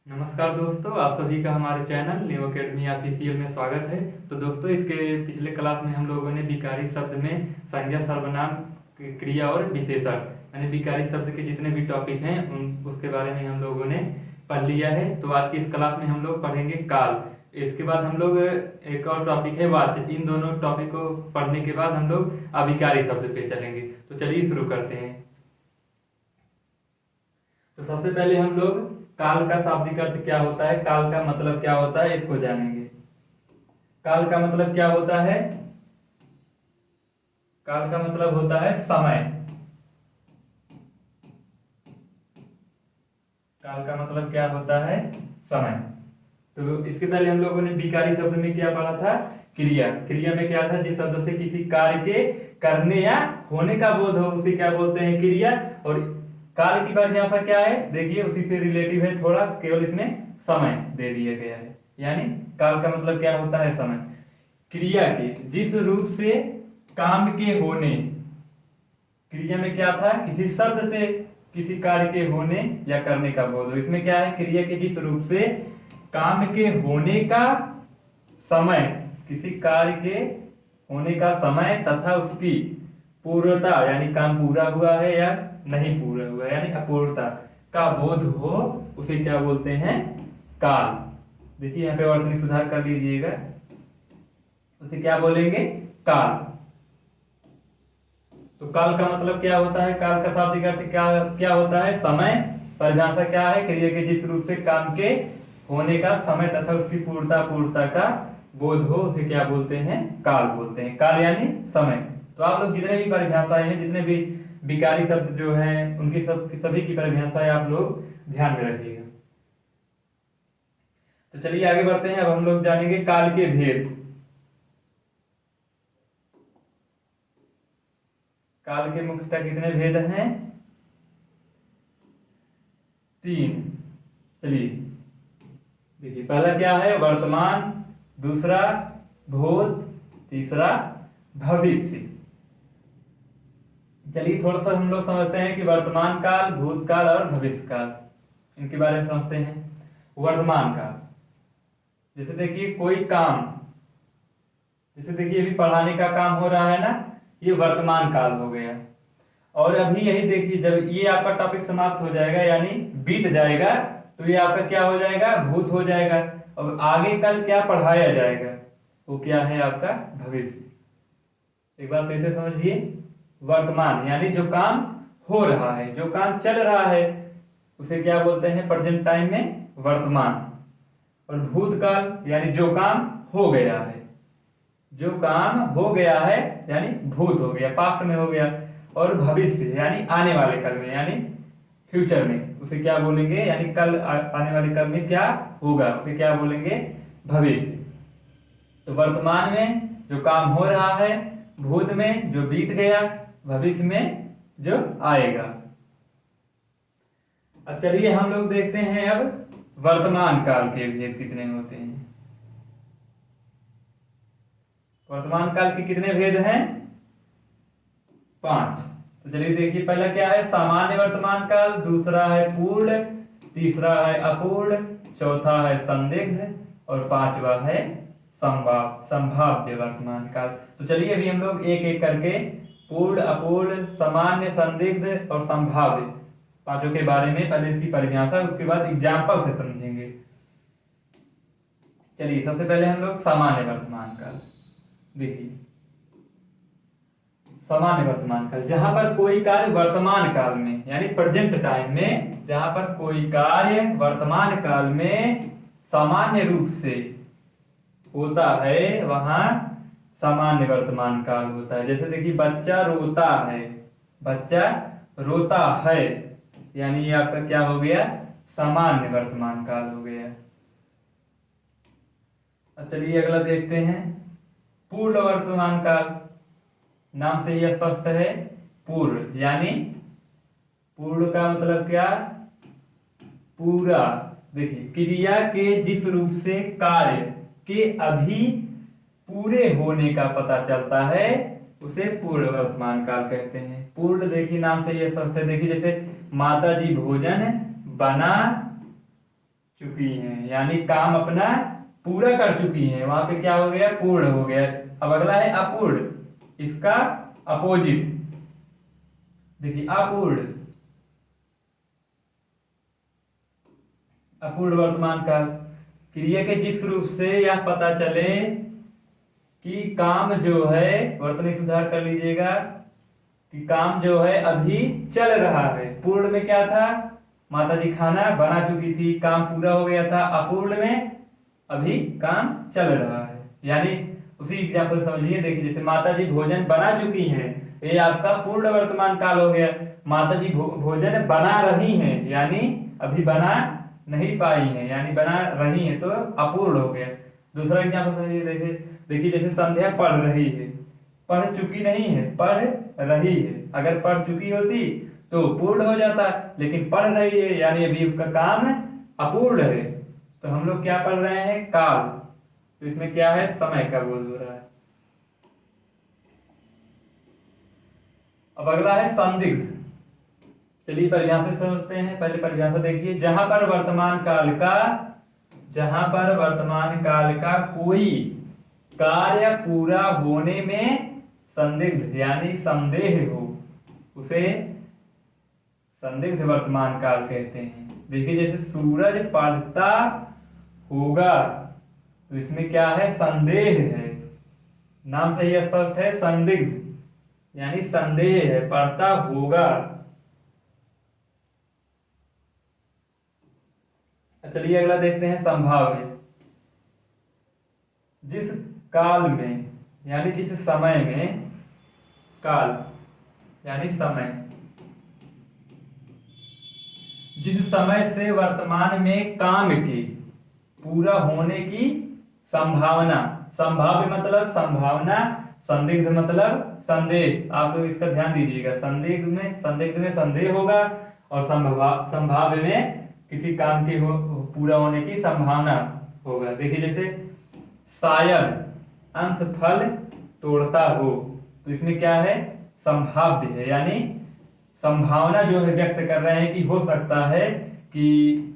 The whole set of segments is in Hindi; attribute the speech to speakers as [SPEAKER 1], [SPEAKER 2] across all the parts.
[SPEAKER 1] नमस्कार दोस्तों, आप सभी का हमारे चैनल न्यू अकेडमी ऑफिशियल में स्वागत है। तो दोस्तों, इसके पिछले क्लास में हम लोगों ने विकारी शब्द में संज्ञा, सर्वनाम, क्रिया और विशेषण यानी विकारी शब्द के जितने भी टॉपिक हैं उसके बारे में हम लोगों ने पढ़ लिया है। तो आज की इस क्लास में हम लोग पढ़ेंगे काल। इसके बाद हम लोग एक और टॉपिक है वाच्य। इन दोनों टॉपिक को पढ़ने के बाद हम लोग अविकारी शब्द पे चलेंगे। तो चलिए शुरू करते हैं। तो सबसे पहले हम लोग काल का शाब्दिक अर्थ क्या होता है, काल का मतलब क्या होता है, इसको जानेंगे। काल का मतलब क्या होता है? काल का मतलब होता है समय। काल का मतलब क्या होता है? समय। तो इसके पहले हम लोगों ने विकारी शब्द में क्या पढ़ा था? क्रिया। क्रिया में क्या था? जिस शब्द से किसी कार्य के करने या होने का बोध हो उसे क्या बोलते हैं? क्रिया। और काल की परिभाषा क्या है? देखिए, उसी से रिलेटिव है थोड़ा, केवल इसमें समय दे दिया गया है। यानी काल का मतलब क्या होता है? समय। क्रिया के जिस रूप से काम के होने, क्रिया में क्या था? किसी शब्द से किसी कार्य के होने या करने का बोध हो। इसमें क्या है? क्रिया के जिस रूप से काम के होने का समय, किसी कार्य के होने का समय तथा उसकी पूर्णता यानी काम पूरा हुआ है या नहीं पूरा हुआ यानी अपूर्णता का बोध हो, उसे क्या बोलते हैं? काल। देखिए यहाँ पे वर्तनी सुधार कर लीजिएगा, उसे क्या बोलेंगे? काल। तो काल का मतलब क्या होता है? काल का शाब्दिक अर्थ क्या क्या होता है? समय। परिभाषा क्या है? क्रिया के जिस रूप से काम के होने का समय तथा उसकी पूर्णता का बोध हो, उसे क्या बोलते हैं? काल बोलते हैं। काल यानी समय। तो आप लोग जितने भी परिभाषाएं हैं, जितने भी विकारी शब्द जो हैं, उनकी सभी की परिभाषाएं आप लोग ध्यान में रखिएगा। तो चलिए आगे बढ़ते हैं। अब हम लोग जानेंगे काल के भेद। काल के मुख्यतः कितने भेद हैं? 3। चलिए देखिए, पहला क्या है? वर्तमान, दूसरा भूत, तीसरा भविष्य। चलिए थोड़ा सा हम लोग समझते हैं कि वर्तमान काल, भूतकाल और भविष्य काल, इनके बारे में समझते हैं। वर्तमान काल, जैसे देखिए कोई काम, जैसे देखिए अभी पढ़ाने का काम हो रहा है ना, ये वर्तमान काल हो गया। और अभी यही देखिए, जब ये आपका टॉपिक समाप्त हो जाएगा यानी बीत जाएगा, तो ये आपका क्या हो जाएगा? भूत हो जाएगा। और आगे कल क्या पढ़ाया जाएगा, वो क्या है? आपका भविष्य। एक बार फिर से समझिए, वर्तमान यानी जो काम हो रहा है, जो काम चल रहा है, उसे क्या बोलते हैं? प्रेजेंट टाइम में वर्तमान। और भूतकाल यानी जो काम हो गया है, जो काम हो गया है यानी भूत हो गया, पास्ट में हो गया। और भविष्य यानी आने वाले कल में यानी फ्यूचर में, उसे क्या बोलेंगे? यानी कल आने वाले कल में क्या होगा, उसे क्या बोलेंगे? भविष्य। तो वर्तमान में जो काम हो रहा है, भूत में जो बीत गया, भविष्य में जो आएगा। अब चलिए हम लोग देखते हैं अब वर्तमान काल के भेद कितने होते हैं। वर्तमान काल के कितने भेद हैं? 5। तो चलिए देखिए, पहला क्या है? सामान्य वर्तमान काल, दूसरा है पूर्ण, तीसरा है अपूर्ण, चौथा है संदिग्ध और पांचवा है संभाव्य वर्तमान काल। तो चलिए अभी हम लोग एक एक करके पूर्ण, अपूर्ण, सामान्य, संदिग्ध और संभाव्य, पांचों के बारे में पहले इसकी परिभाषा, उसके बाद एग्जाम्पल से समझेंगे। चलिए सबसे पहले हम लोग सामान्य वर्तमान काल देखिए। सामान्य वर्तमान काल, जहां पर कोई कार्य वर्तमान काल में यानी प्रेजेंट टाइम में, जहां पर कोई कार्य वर्तमान काल में सामान्य रूप से होता है, वहां सामान्य वर्तमान काल होता है। जैसे देखिए, बच्चा रोता है, बच्चा रोता है, यानी ये आपका क्या हो गया? सामान्य वर्तमान काल हो गया। अब चलिए अगला देखते हैं, पूर्ण वर्तमान काल। नाम से ही स्पष्ट है, पूर्ण यानी पूर्ण का मतलब क्या? पूरा। देखिए, क्रिया के जिस रूप से कार्य के अभी पूरे होने का पता चलता है, उसे पूर्ण वर्तमान काल कहते हैं। पूर्ण देखिए नाम से ही स्पष्ट है। देखिए जैसे माता जी भोजन बना चुकी हैं, यानी काम अपना पूरा कर चुकी हैं। वहां पे क्या हो गया, पूर्ण हो गया। अब अगला है अपूर्ण, इसका अपोजिट देखिए अपूर्ण। अपूर्ण वर्तमान काल, क्रिया के जिस रूप से यह पता चले कि काम जो है, वर्तनी सुधार कर लीजिएगा, कि काम जो है अभी चल रहा है। पूर्ण में क्या था, माता जी खाना बना चुकी थी, काम पूरा हो गया था। अपूर्ण में अभी काम चल रहा है, यानी उसी एग्जाम्पल समझिए। देखिए जैसे माता जी भोजन बना चुकी हैं, ये आपका पूर्ण वर्तमान काल हो गया। माता जी भोजन बना रही हैं, यानी अभी बना नहीं पाई हैं, यानी बना रही हैं, तो अपूर्ण हो गया। दूसरा एग्जाम्पल समझिए, देखिए देखिए जैसे संध्या पढ़ रही है, पढ़ चुकी नहीं है, पढ़ रही है। अगर पढ़ चुकी होती तो पूर्ण हो जाता, लेकिन पढ़ रही है यानी अभी उसका काम अपूर्ण है। तो हम लोग क्या पढ़ रहे हैं, काल। तो इसमें क्या है, समय का बोध हो रहा है। अब अगला है संदिग्ध। चलिए परिभाषा समझते हैं। पहले परिभाषा देखिए, जहां पर वर्तमान काल का कोई कार्य पूरा होने में संदिग्ध यानी संदेह हो, उसे संदिग्ध वर्तमान काल कहते हैं। देखिए जैसे सूरज पड़ता होगा, तो इसमें क्या है, संदेह है। नाम से ही स्पष्ट है, संदिग्ध यानी संदेह है, पड़ता होगा। चलिए अगला देखते हैं संभाव्य। जिस काल में यानी जिस समय में, काल यानी समय, जिस समय से वर्तमान में काम के पूरा होने की संभावना, संभाव्य मतलब संभावना, संदिग्ध मतलब संदेह। आप लोग इसका ध्यान दीजिएगा, संदिग्ध में संदेह होगा, और संभाव्य में किसी काम के पूरा होने की संभावना होगा। देखिए जैसे शायद अंश फल तोड़ता हो, तो इसमें क्या है, संभाव्य है, यानी संभावना जो है व्यक्त कर रहे हैं कि हो सकता है कि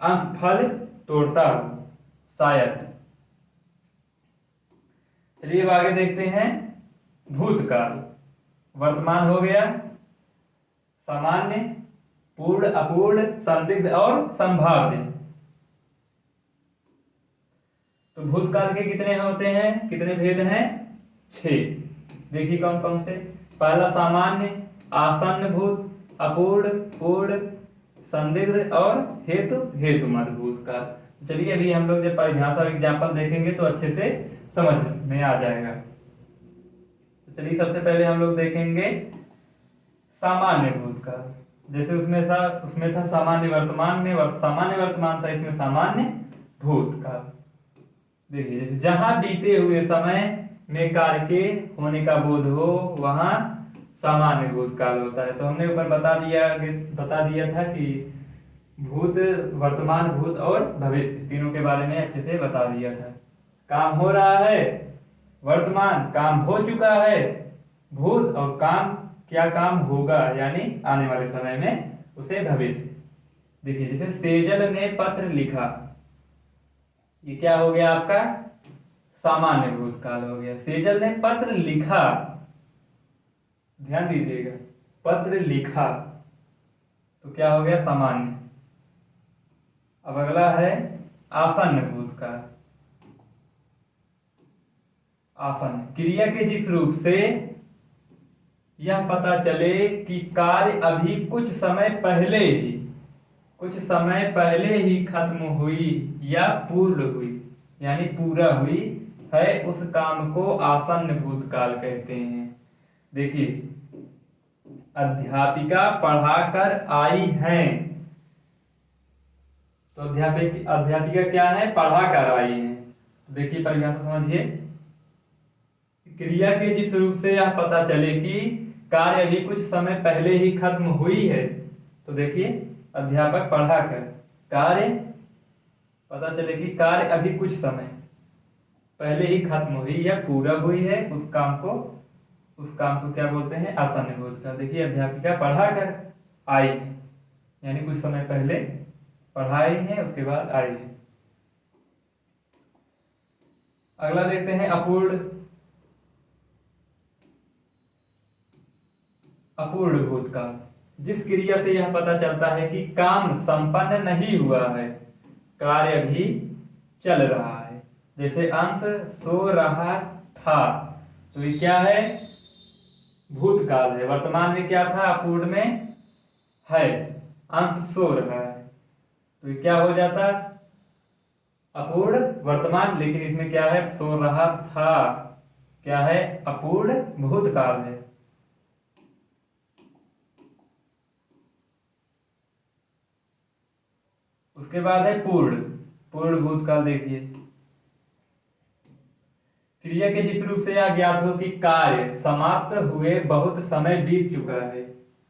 [SPEAKER 1] अंश फल तोड़ता हो, शायद। चलिए अब आगे देखते हैं भूतकाल। वर्तमान हो गया, सामान्य, पूर्ण, अपूर्ण, संदिग्ध और संभाव्य। तो भूतकाल के कितने होते हैं, कितने भेद हैं, 6। देखिए कौन कौन से। पहला सामान्य, आसन्न भूत, अपूर्ण, पूर्ण, संदिग्ध और हेतुमत भूतकाल। चलिए अभी हम लोग जब परिभाषा और एग्जाम्पल देखेंगे तो अच्छे से समझ में आ जाएगा। तो चलिए सबसे पहले हम लोग देखेंगे सामान्य भूतकाल। जैसे उसमें था सामान्य वर्तमान में सामान्य वर्तमान था, इसमें सामान्य भूतकाल। देखिए जैसे जहां बीते हुए समय में कार्य के होने का बोध हो, वहां सामान्य भूतकाल होता है। तो हमने ऊपर बता दिया था कि भूत, वर्तमान, भूत और भविष्य तीनों के बारे में अच्छे से बता दिया था। काम हो रहा है वर्तमान, काम हो चुका है भूत, और क्या काम होगा यानी आने वाले समय में, उसे भविष्य। देखिए जैसे सेजल ने पत्र लिखा, ये क्या हो गया आपका, सामान्य भूतकाल हो गया। सेजल ने पत्र लिखा, ध्यान दीजिएगा, पत्र लिखा, तो क्या हो गया, सामान्य। अब अगला है आसन्न भूतकाल। आसन्न, क्रिया के जिस रूप से यह पता चले कि कार्य अभी कुछ समय पहले ही खत्म हुई या पूर्ण हुई, यानी पूरा हुई है, उस काम को आसन्न भूतकाल कहते हैं। देखिए अध्यापिका पढ़ाकर आई हैं, तो अध्यापिका क्या है, पढ़ाकर आई हैं। तो देखिए परिभाषा समझिए, क्रिया के जिस रूप से यह पता चले कि कार्य अभी कुछ समय पहले ही खत्म हुई है, तो देखिए अध्यापक पढ़ाकर, कार्य पता चले कि कार्य अभी कुछ समय पहले ही खत्म हुई या पूरा हुई है, उस काम को क्या बोलते हैं, आसन्न भूतकाल। देखिए अध्यापिका पढ़ाकर आई है, यानी कुछ समय पहले पढ़ाई है, उसके बाद आई है। अगला देखते हैं अपूर्ण अपूर्ण भूतकाल। जिस क्रिया से यह पता चलता है कि काम संपन्न नहीं हुआ है, कार्य अभी चल रहा है। जैसे अंश सो रहा था, तो ये क्या है? भूतकाल है। वर्तमान में क्या था? अपूर्ण में है, अंश सो रहा है, तो ये क्या हो जाता? अपूर्ण वर्तमान। लेकिन इसमें क्या है? सो रहा था, क्या है? अपूर्ण भूतकाल है। उसके बाद है पूर्ण पूर्ण भूतकाल। देखिए, क्रिया के जिस रूप से यह ज्ञात हो कि कार्य समाप्त हुए बहुत समय बीत चुका है।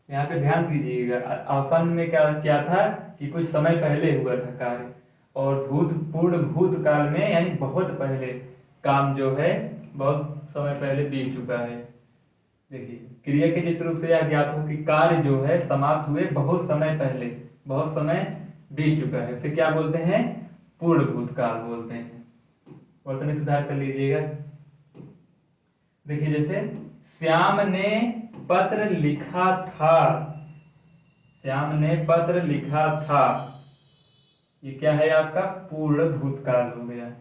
[SPEAKER 1] यहाँ पे ध्यान दीजिएगा, आसन में क्या क्या था कि कुछ समय पहले हुआ था कार्य, और पूर्ण भूतकाल में यानी बहुत पहले काम जो है बहुत समय पहले बीत चुका है। देखिए, क्रिया के जिस रूप से यह ज्ञात हो कि कार्य जो है समाप्त हुए बहुत समय पहले, बहुत समय बीत चुका है, उसे क्या बोलते हैं? पूर्ण भूतकाल बोलते हैं। वर्तनी सुधार कर लीजिएगा। देखिए, जैसे श्याम ने पत्र लिखा था, श्याम ने पत्र लिखा था, ये क्या है? आपका पूर्ण भूतकाल हो गया।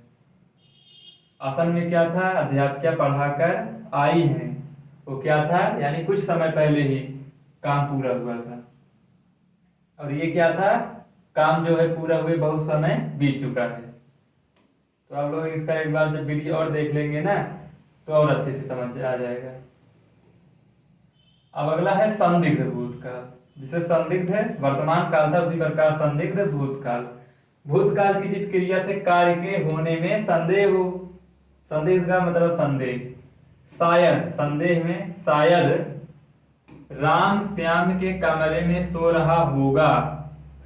[SPEAKER 1] आसन में क्या था? अध्यापिका पढ़ाकर आई हैं, वो क्या था? यानी कुछ समय पहले ही काम पूरा हुआ था। और ये क्या था? काम जो है पूरा हुए बहुत समय बीत चुका है। तो आप लोग इसका एक बार जब वीडियो और देख लेंगे ना, तो और अच्छे से समझ आ जाएगा। अब अगला है संदिग्ध भूतकाल। जिसे संदिग्ध है वर्तमान काल था, उसी प्रकार संदिग्ध भूतकाल। भूतकाल की जिस क्रिया से कार्य के होने में संदेह हो। संदिग्ध का मतलब संदेह। शायद, संदेह में शायद राम श्याम के कमरे में सो रहा होगा।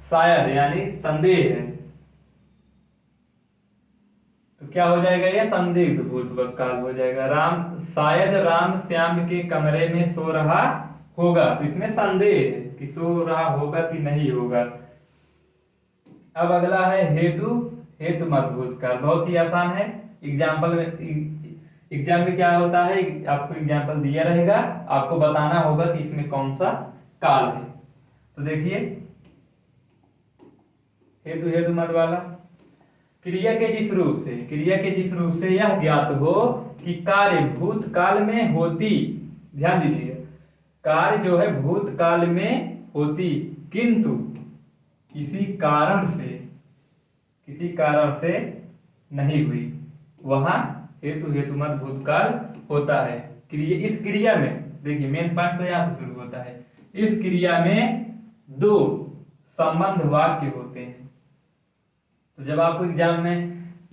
[SPEAKER 1] शायद यानी संदेह है, तो क्या हो जाएगा? ये संदिग्ध भूतकाल हो जाएगा। शायद राम श्याम के कमरे में सो रहा होगा, तो इसमें संदेह है कि सो रहा होगा कि नहीं होगा। अब अगला है हेतुमत भूतकाल। बहुत ही आसान है। एग्जाम में क्या होता है? आपको एग्जाम्पल दिया रहेगा, आपको बताना होगा कि इसमें कौन सा काल है। तो देखिए, हेतुमत वाला, क्रिया के जिस रूप से यह ज्ञात हो कि कार्य भूतकाल में होती, ध्यान दीजिए, कार्य जो है भूतकाल में होती, किंतु किसी कारण से नहीं हुई, वहां हेतुमत भूतकाल होता है। इस क्रिया में देखिए, मेन पॉइंट तो यहां से शुरू होता है। इस क्रिया में दो संबंध वाक्य होते हैं। तो जब आपको एग्जाम में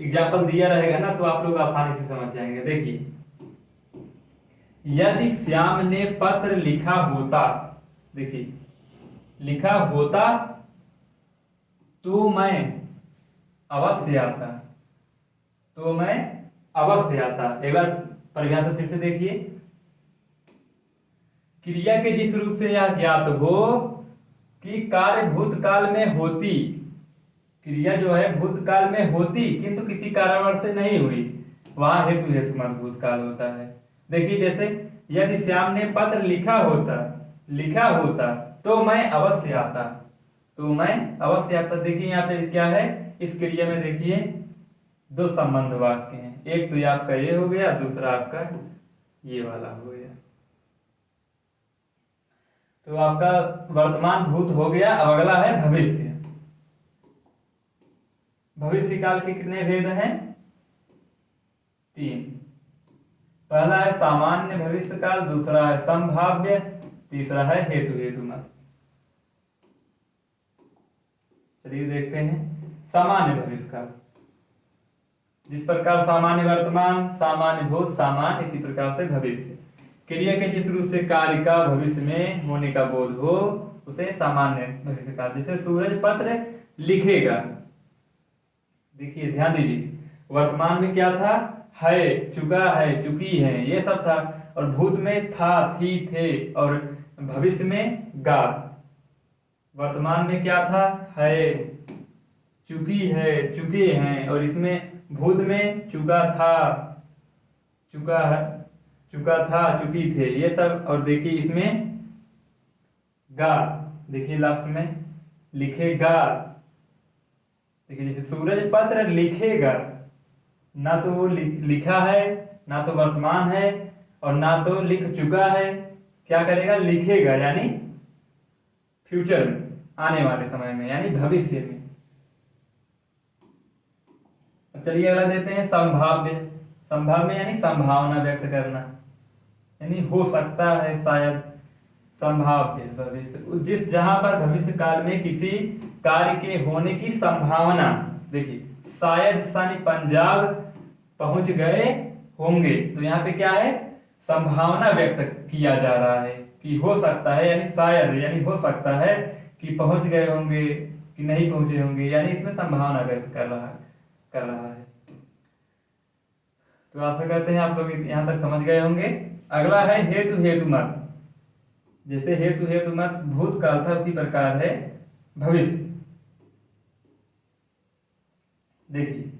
[SPEAKER 1] एग्जाम्पल दिया रहेगा ना, तो आप लोग आसानी से समझ जाएंगे। देखिए, यदि श्याम ने पत्र लिखा होता, देखिए लिखा होता, तो मैं अवश्य आता, तो मैं अवश्य आता। एक बार परिभाषा फिर से देखिए, क्रिया के जिस रूप से यह ज्ञात हो कि कार्य भूतकाल में होती, क्रिया जो है भूतकाल में होती किंतु किसी कारणवश से नहीं हुई, वहां हेतुमत भूतकाल होता है। देखिए, जैसे यदि श्याम ने पत्र लिखा होता तो मैं अवश्य आता, तो मैं अवश्य आता। देखिए यहाँ पे क्या है, इस क्रिया में देखिए दो संबंध वाक्य हैं। एक तो ये आपका ये हो गया, दूसरा आपका ये वाला हो गया। तो आपका वर्तमान भूत हो गया। अब अगला है भविष्य। भविष्य काल के कितने भेद हैं? 3। पहला है सामान्य भविष्य काल, दूसरा है संभाव्य, तीसरा है हेतुमत। चलिए देखते हैं सामान्य भविष्य काल। जिस प्रकार सामान्य वर्तमान, सामान्य भूत, सामान्य, इसी प्रकार से भविष्य। क्रिया के जिस रूप से कार्य का भविष्य में होने का बोध हो, उसे सामान्य भविष्य काल। जैसे सूरज पत्र लिखेगा, देखिए ध्यान दीजिए, वर्तमान में क्या था? है, चुका है, चुकी है, ये सब था। और भूत में था, थी, थे, और भविष्य में गा। वर्तमान में क्या था? है, चुकी है, चुके हैं, और इसमें भूत में चुका था, चुका है, चुका था, चुकी थे, ये सब। और देखिए इसमें गा, देखिए लास्ट में लिखेगा। देखिए जैसे सूरज पत्र लिखेगा, ना तो वो लिखा है, ना तो वर्तमान है, और ना तो लिख चुका है। क्या करेगा? लिखेगा, यानी फ्यूचर में, आने वाले समय में, यानी भविष्य में। अब चलिए अगला देते हैं संभाव्य। संभाव्य यानी संभावना व्यक्त करना, यानी हो सकता है, शायद। संभाव्य भविष्य, जिस जहां पर भविष्य काल में किसी कार्य के होने की संभावना। देखिए शायद सानी पंजाब पहुंच गए होंगे, तो यहाँ पे क्या है? संभावना व्यक्त किया जा रहा है कि हो सकता है, यानी शायद, यानी हो सकता है कि पहुंच गए होंगे कि नहीं पहुंचे होंगे, यानी इसमें संभावना व्यक्त कर रहा है। तो आशा करते हैं आप लोग यहाँ तक समझ गए होंगे। अगला है हेतु हेतु मत। जैसे हेतु हेतु मत भूतकाल था, उसी प्रकार है भविष्य। देखिए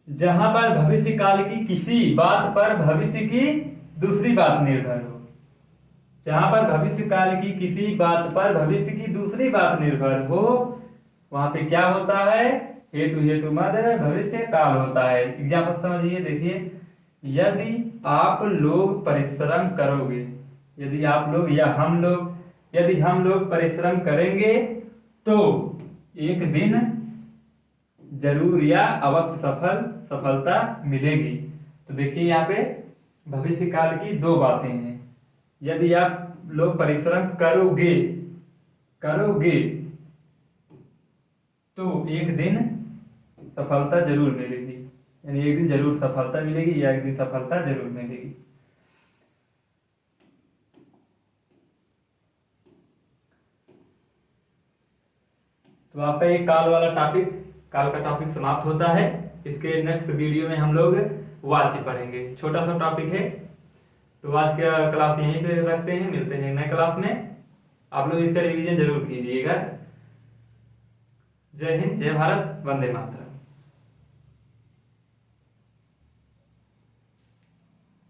[SPEAKER 1] जहां पर भविष्य काल की किसी बात पर भविष्य की दूसरी बात निर्भर हो, जहां पर भविष्य काल की किसी बात पर भविष्य की दूसरी बात निर्भर हो, वहां पे क्या होता है? हेतु हेतु मत भविष्य काल होता है। एग्जाम्पल समझिए, देखिए यदि आप लोग परिश्रम करोगे, यदि आप लोग या हम लोग, यदि हम लोग परिश्रम करेंगे तो एक दिन जरूर या अवश्य सफलता मिलेगी। तो देखिए यहाँ पे भविष्य काल की दो बातें हैं। यदि आप लोग परिश्रम करोगे तो एक दिन सफलता जरूर मिलेगी, यानी एक दिन जरूर सफलता मिलेगी, या एक दिन सफलता जरूर मिलेगी। तो आपका ये काल का टॉपिक समाप्त होता है। इसके नेक्स्ट वीडियो में हम लोग वाच्य पढ़ेंगे, छोटा सा टॉपिक है। तो आज का क्लास यहीं पे रखते हैं, मिलते हैं नए क्लास में। आप लोग इसका रिवीजन जरूर कीजिएगा। जय हिंद, जय भारत, वंदे मातरम।